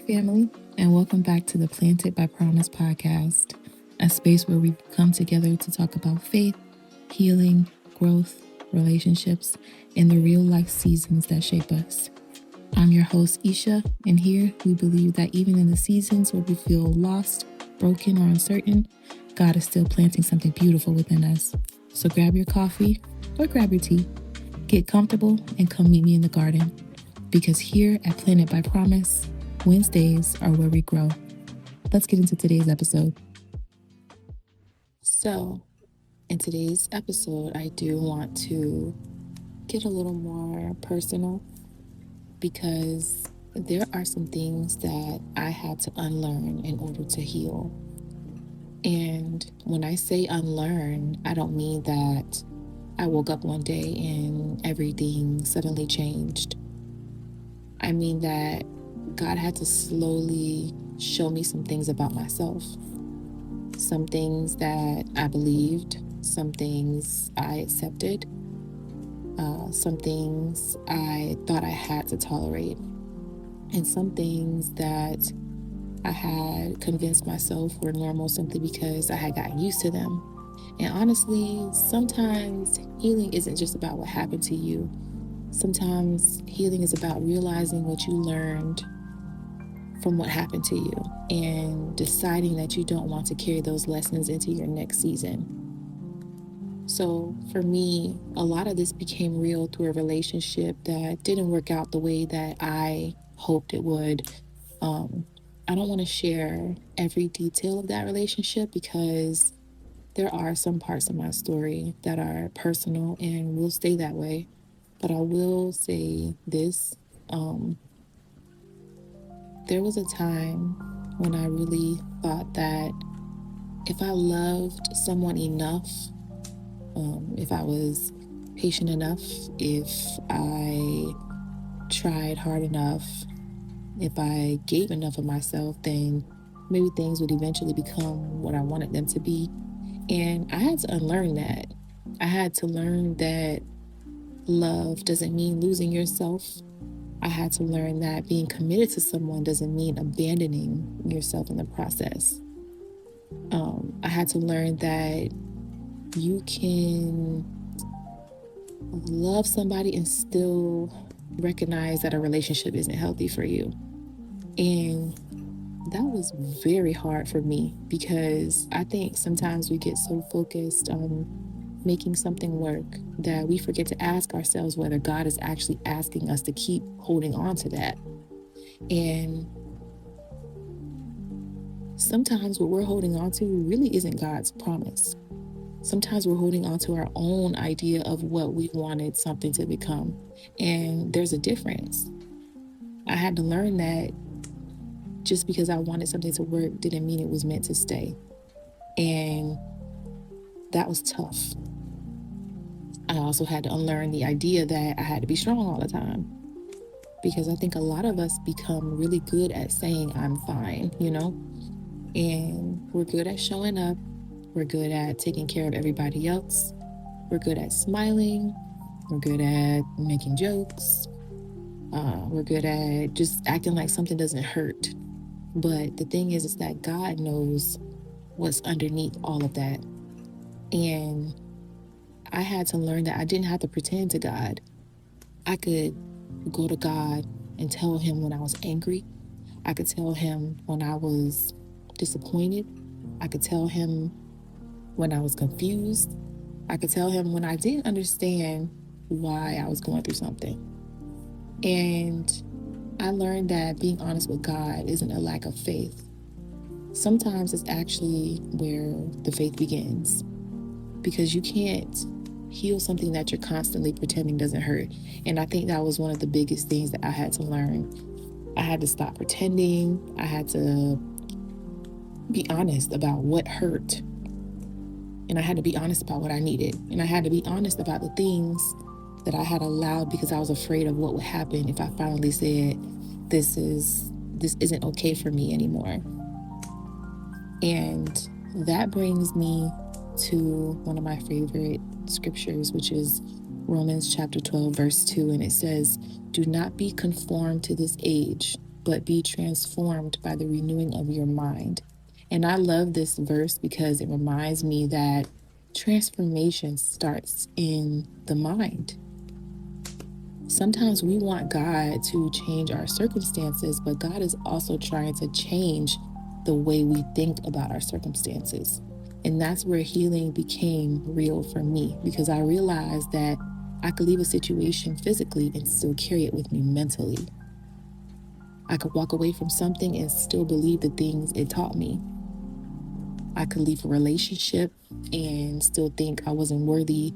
family, and welcome back to the Planted by Promise podcast, a space where we come together to talk about faith, healing, growth, relationships, and the real life seasons that shape us. I'm your host, Isha, and here we believe that even in the seasons where we feel lost, broken, or uncertain, God is still planting something beautiful within us. So grab your coffee or grab your tea, get comfortable, and come meet me in the garden. Because here at Planted by Promise, Wednesdays are where we grow. Let's get into today's episode. So, in today's episode, I do want to get a little more personal because there are some things that I had to unlearn in order to heal. And when I say unlearn, I don't mean that I woke up one day and everything suddenly changed. I mean that God had to slowly show me some things about myself. Some things that I believed, some things I accepted, some things I thought I had to tolerate, and some things that I had convinced myself were normal simply because I had gotten used to them. And honestly, sometimes healing isn't just about what happened to you. Sometimes healing is about realizing what you learned from what happened to you and deciding that you don't want to carry those lessons into your next season. So for me, a lot of this became real through a relationship that didn't work out the way that I hoped it would. I don't want to share every detail of that relationship because there are some parts of my story that are personal and will stay that way. But I will say this. There was a time when I really thought that if I loved someone enough, if I was patient enough, if I tried hard enough, if I gave enough of myself, then maybe things would eventually become what I wanted them to be. And I had to unlearn that. I had to learn that love doesn't mean losing yourself. I had to learn that being committed to someone doesn't mean abandoning yourself in the process. I had to learn that you can love somebody and still recognize that a relationship isn't healthy for you. And that was very hard for me because I think sometimes we get so focused on making something work that we forget to ask ourselves whether God is actually asking us to keep holding on to that. And sometimes what we're holding on to really isn't God's promise. Sometimes we're holding on to our own idea of what we wanted something to become. And there's a difference. I had to learn that just because I wanted something to work didn't mean it was meant to stay. And that was tough. I also had to unlearn the idea that I had to be strong all the time. Because I think a lot of us become really good at saying, I'm fine, And we're good at showing up. We're good at taking care of everybody else. We're good at smiling. We're good at making jokes. We're good at just acting like something doesn't hurt. But the thing is that God knows what's underneath all of that. And I had to learn that I didn't have to pretend to God. I could go to God and tell him when I was angry. I could tell him when I was disappointed. I could tell him when I was confused. I could tell him when I didn't understand why I was going through something. And I learned that being honest with God isn't a lack of faith. Sometimes it's actually where the faith begins. Because you can't heal something that you're constantly pretending doesn't hurt. And I think that was one of the biggest things that I had to learn. I had to stop pretending. I had to be honest about what hurt. And I had to be honest about what I needed. And I had to be honest about the things that I had allowed because I was afraid of what would happen if I finally said, this isn't okay for me anymore. And that brings me to one of my favorite scriptures, which is Romans chapter 12, verse 2. And it says, do not be conformed to this age, but be transformed by the renewing of your mind. And I love this verse because it reminds me that transformation starts in the mind. Sometimes we want God to change our circumstances, but God is also trying to change the way we think about our circumstances. And that's where healing became real for me, because I realized that I could leave a situation physically and still carry it with me mentally. I could walk away from something and still believe the things it taught me. I could leave a relationship and still think I wasn't worthy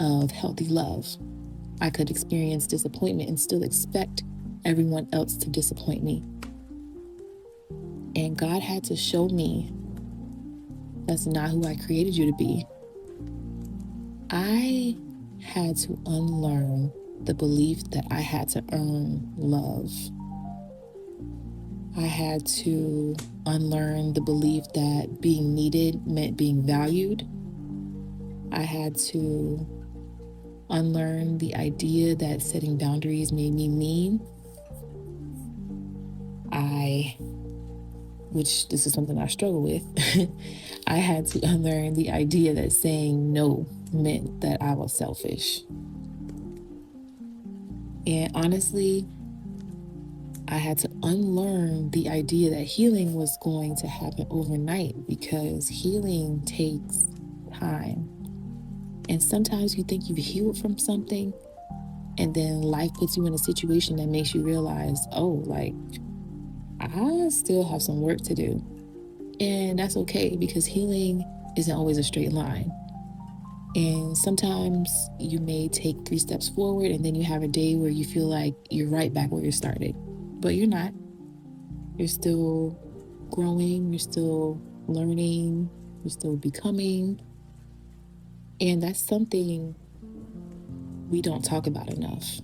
of healthy love. I could experience disappointment and still expect everyone else to disappoint me. And God had to show me that's not who I created you to be. I had to unlearn the belief that I had to earn love. I had to unlearn the belief that being needed meant being valued. I had to unlearn the idea that setting boundaries made me mean. Which this is something I struggle with. I had to unlearn the idea that saying no meant that I was selfish. And honestly, I had to unlearn the idea that healing was going to happen overnight, because healing takes time. And sometimes you think you've healed from something, and then life puts you in a situation that makes you realize, oh, like, I still have some work to do. And that's okay, because healing isn't always a straight line. And sometimes you may take 3 steps forward and then you have a day where you feel like you're right back where you started. But you're not. You're still growing, you're still learning, you're still becoming. And that's something we don't talk about enough.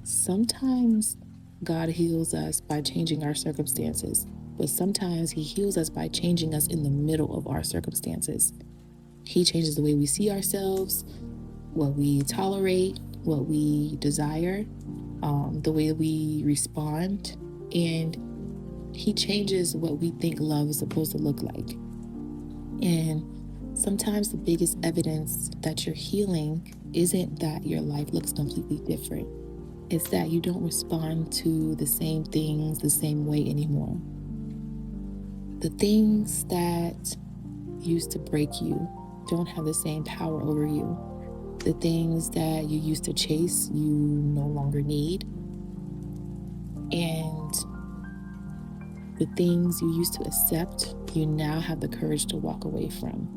Sometimes God heals us by changing our circumstances, but sometimes He heals us by changing us in the middle of our circumstances. He changes the way we see ourselves, what we tolerate, what we desire, the way we respond, and He changes what we think love is supposed to look like. And sometimes the biggest evidence that you're healing isn't that your life looks completely different. It's that you don't respond to the same things the same way anymore. The things that used to break you don't have the same power over you. The things that you used to chase, you no longer need. And the things you used to accept, you now have the courage to walk away from.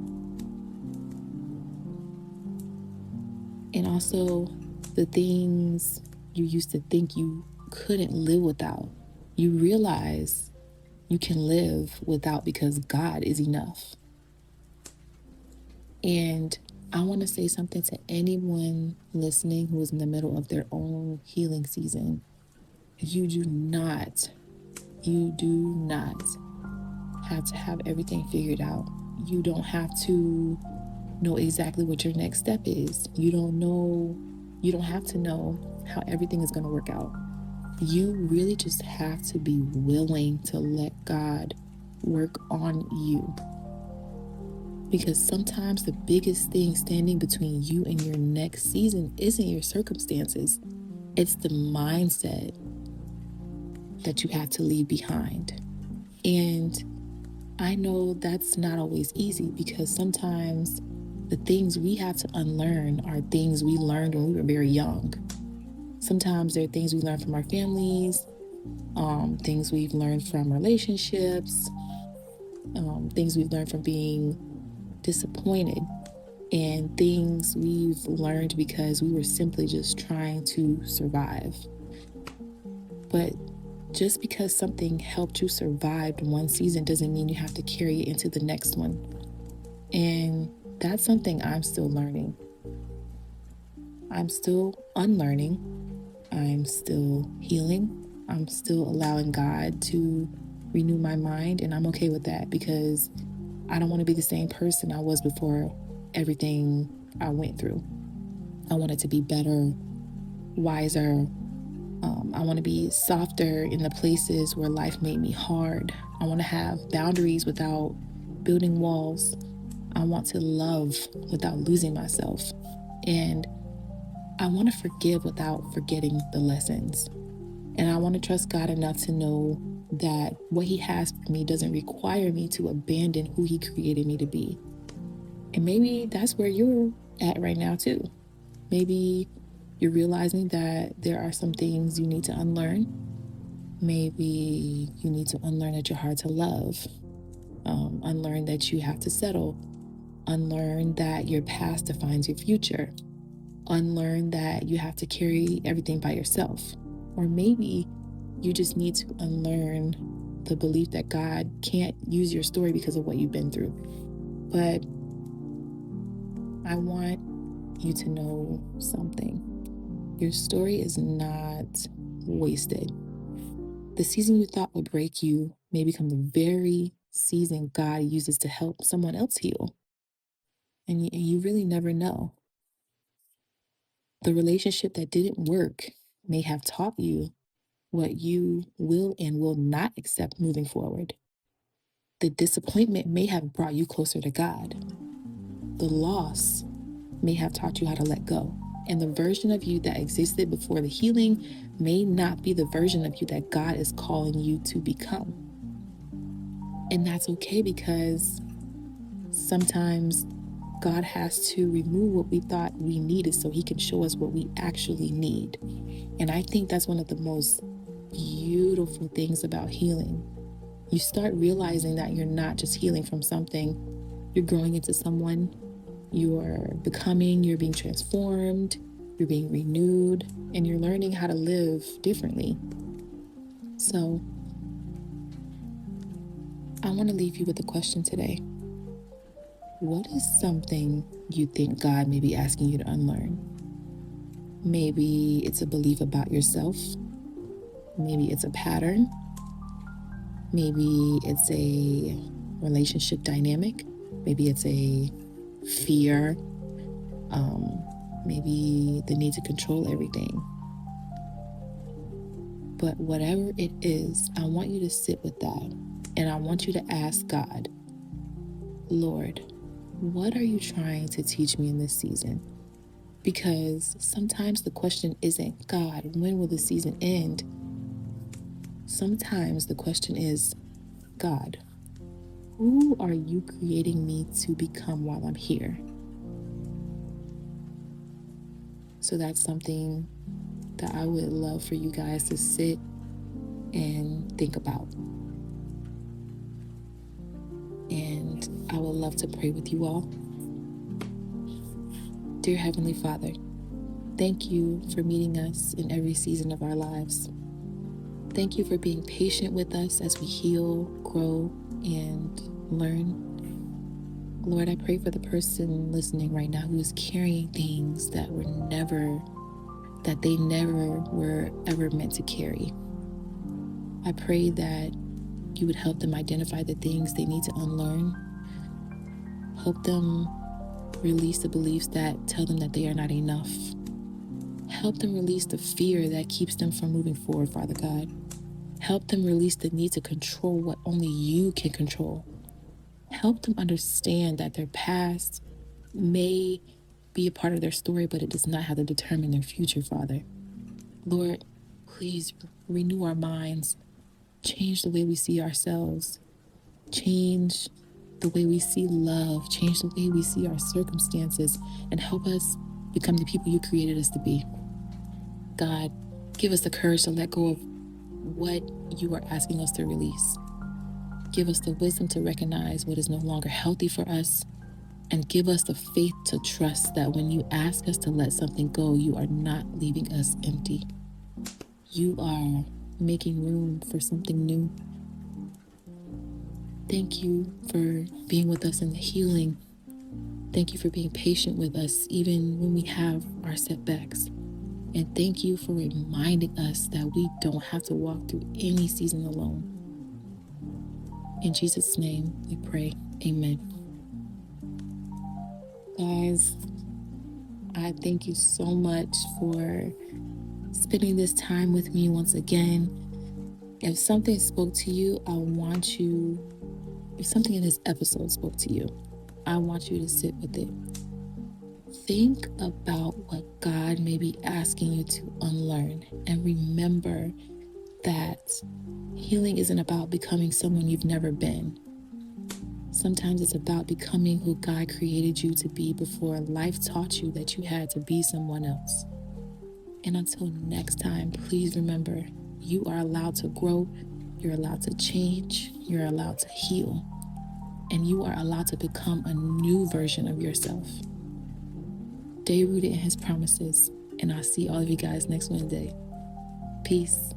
And also, the things you used to think you couldn't live without, you realize you can live without, because God is enough. And I want to say something to anyone listening who is in the middle of their own healing season. You do not have to have everything figured out. You don't have to know exactly what your next step is. You don't have to know how everything is going to work out. You really just have to be willing to let God work on you. Because sometimes the biggest thing standing between you and your next season isn't your circumstances. It's the mindset that you have to leave behind. And I know that's not always easy, because sometimes the things we have to unlearn are things we learned when we were very young. Sometimes they're things we learned from our families, things we've learned from relationships, things we've learned from being disappointed, and things we've learned because we were simply just trying to survive. But just because something helped you survive one season doesn't mean you have to carry it into the next one. And that's something I'm still learning. I'm still unlearning. I'm still healing. I'm still allowing God to renew my mind, and I'm okay with that, because I don't want to be the same person I was before everything I went through. I want it to be better, wiser, I want to be softer in the places where life made me hard. I want to have boundaries without building walls. I want to love without losing myself. And I want to forgive without forgetting the lessons. And I want to trust God enough to know that what He has for me doesn't require me to abandon who He created me to be. And maybe that's where you're at right now too. Maybe you're realizing that there are some things you need to unlearn. Maybe you need to unlearn that you're hard to love, unlearn that you have to settle, unlearn that your past defines your future, unlearn that you have to carry everything by yourself. Or maybe you just need to unlearn the belief that God can't use your story because of what you've been through. But I want you to know something. Your story is not wasted. The season you thought would break you may become the very season God uses to help someone else heal. And you really never know. The relationship that didn't work may have taught you what you will and will not accept moving forward. The disappointment may have brought you closer to God. The loss may have taught you how to let go. And the version of you that existed before the healing may not be the version of you that God is calling you to become. And that's okay, because sometimes God has to remove what we thought we needed so He can show us what we actually need. And I think that's one of the most beautiful things about healing. You start realizing that you're not just healing from something, you're growing into someone, you're becoming, you're being transformed, you're being renewed, and you're learning how to live differently. So I want to leave you with a question today. What is something you think God may be asking you to unlearn? Maybe it's a belief about yourself. Maybe it's a pattern. Maybe it's a relationship dynamic. Maybe it's a fear. Maybe the need to control everything. But whatever it is, I want you to sit with that. And I want you to ask God, Lord, what are you trying to teach me in this season? Because sometimes the question isn't, God, when will the season end? Sometimes the question is, God, who are you creating me to become while I'm here? So that's something that I would love for you guys to sit and think about. And I would love to pray with you all. Dear Heavenly Father, thank you for meeting us in every season of our lives. Thank you for being patient with us as we heal, grow, and learn. Lord, I pray for the person listening right now who is carrying things that they never were ever meant to carry. I pray that you would help them identify the things they need to unlearn. Help them release the beliefs that tell them that they are not enough. Help them release the fear that keeps them from moving forward, Father God. Help them release the need to control what only you can control. Help them understand that their past may be a part of their story, but it does not have to determine their future, Father. Lord, please renew our minds, change the way we see ourselves, change the way we see love, change the way we see our circumstances, and help us become the people you created us to be. God, give us the courage to let go of what you are asking us to release. Give us the wisdom to recognize what is no longer healthy for us, and give us the faith to trust that when you ask us to let something go, you are not leaving us empty. You are making room for something new. Thank you for being with us in the healing. Thank you for being patient with us even when we have our setbacks. And thank you for reminding us that we don't have to walk through any season alone. In Jesus' name we pray, amen. Guys, I thank you so much for spending this time with me once again. If something spoke to you, if something in this episode spoke to you, I want you to sit with it. Think about what God may be asking you to unlearn, and remember that healing isn't about becoming someone you've never been. Sometimes it's about becoming who God created you to be before life taught you that you had to be someone else. And until next time, please remember, you are allowed to grow, you're allowed to change, you're allowed to heal, and you are allowed to become a new version of yourself. Stay rooted in His promises, and I'll see all of you guys next Wednesday. Peace.